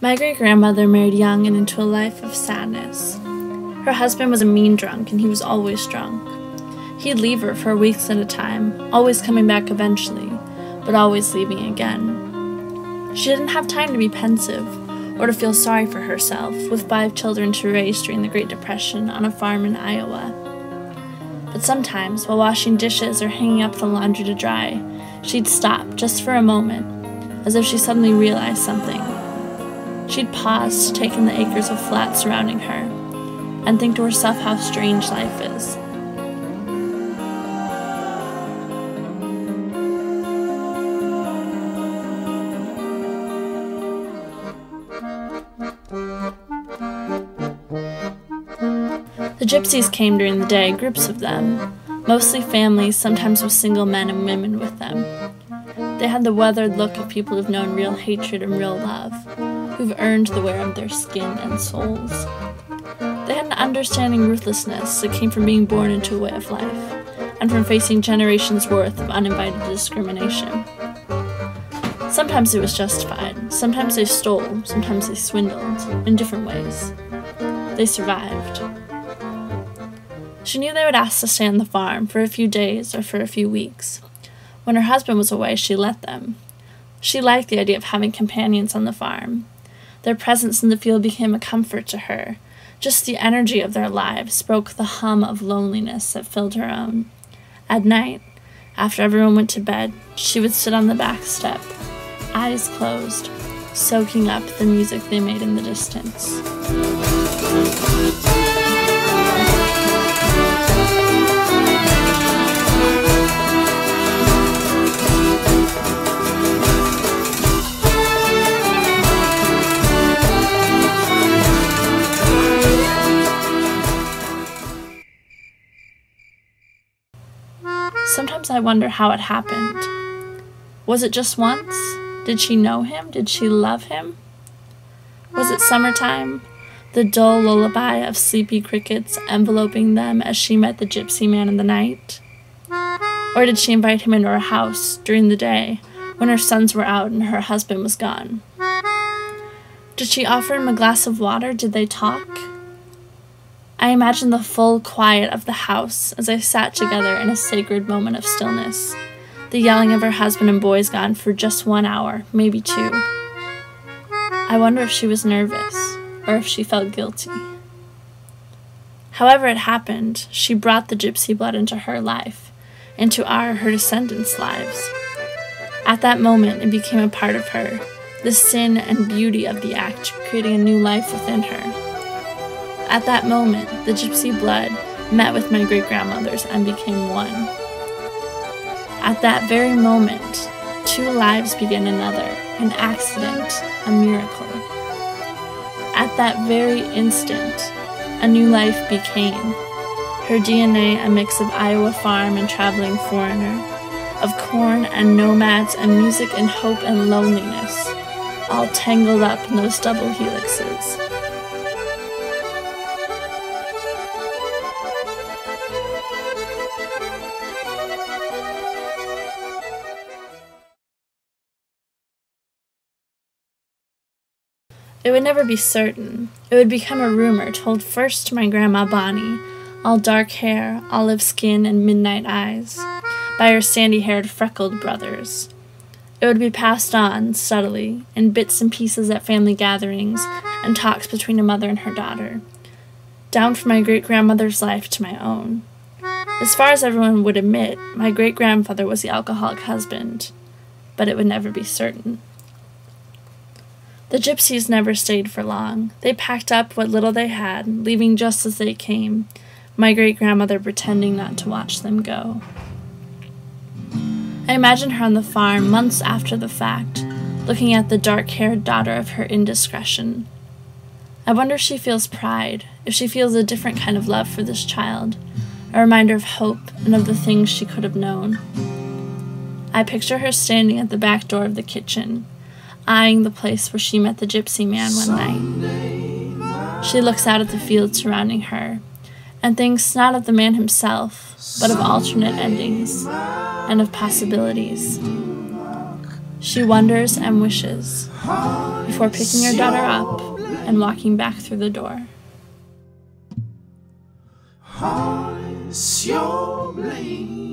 My great-grandmother married young and into a life of sadness. Her husband was a mean drunk, and he was always drunk. He'd leave her for weeks at a time, always coming back eventually, but always leaving again. She didn't have time to be pensive or to feel sorry for herself, with 5 children to raise during the Great Depression on a farm in Iowa. But sometimes, while washing dishes or hanging up the laundry to dry, she'd stop just for a moment, as if she suddenly realized something. She'd pause to take in the acres of flat surrounding her, and think to herself how strange life is. The gypsies came during the day, groups of them, mostly families, sometimes with single men and women with them. They had the weathered look of people who've known real hatred and real love, who've earned the wear of their skin and souls. They had an understanding ruthlessness that came from being born into a way of life, and from facing generations' worth of uninvited discrimination. Sometimes it was justified, sometimes they stole, sometimes they swindled, in different ways. They survived. She knew they would ask to stay on the farm for a few days or for a few weeks. When her husband was away, she let them. She liked the idea of having companions on the farm. Their presence in the field became a comfort to her. Just the energy of their lives broke the hum of loneliness that filled her own. At night, after everyone went to bed, she would sit on the back step, eyes closed, soaking up the music they made in the distance. Sometimes I wonder how it happened. Was it just once? Did she know him? Did she love him? Was it summertime? The dull lullaby of sleepy crickets enveloping them as she met the gypsy man in the night? Or did she invite him into her house during the day when her sons were out and her husband was gone? Did she offer him a glass of water? Did they talk? I imagined the full quiet of the house as I sat together in a sacred moment of stillness, the yelling of her husband and boys gone for just 1 hour, maybe 2. I wonder if she was nervous, or if she felt guilty. However it happened, she brought the gypsy blood into her life, into her descendants' lives. At that moment, it became a part of her, the sin and beauty of the act, creating a new life within her. At that moment, the gypsy blood met with my great-grandmother's and became one. At that very moment, 2 lives began another, an accident, a miracle. At that very instant, a new life became. Her DNA a mix of Iowa farm and traveling foreigner, of corn and nomads and music and hope and loneliness, all tangled up in those double helixes. It would never be certain. It would become a rumor told first to my Grandma Bonnie, all dark hair, olive skin, and midnight eyes, by her sandy-haired, freckled brothers. It would be passed on, subtly, in bits and pieces at family gatherings and talks between a mother and her daughter, down from my great-grandmother's life to my own. As far as everyone would admit, my great-grandfather was the alcoholic husband, but it would never be certain. The gypsies never stayed for long. They packed up what little they had, leaving just as they came, my great-grandmother pretending not to watch them go. I imagine her on the farm months after the fact, looking at the dark-haired daughter of her indiscretion. I wonder if she feels pride, if she feels a different kind of love for this child, a reminder of hope and of the things she could have known. I picture her standing at the back door of the kitchen, eyeing the place where she met the gypsy man one night. She looks out at the field surrounding her, and thinks not of the man himself, but of alternate endings, and of possibilities. She wonders and wishes before picking her daughter up and walking back through the door. Heart is your blame.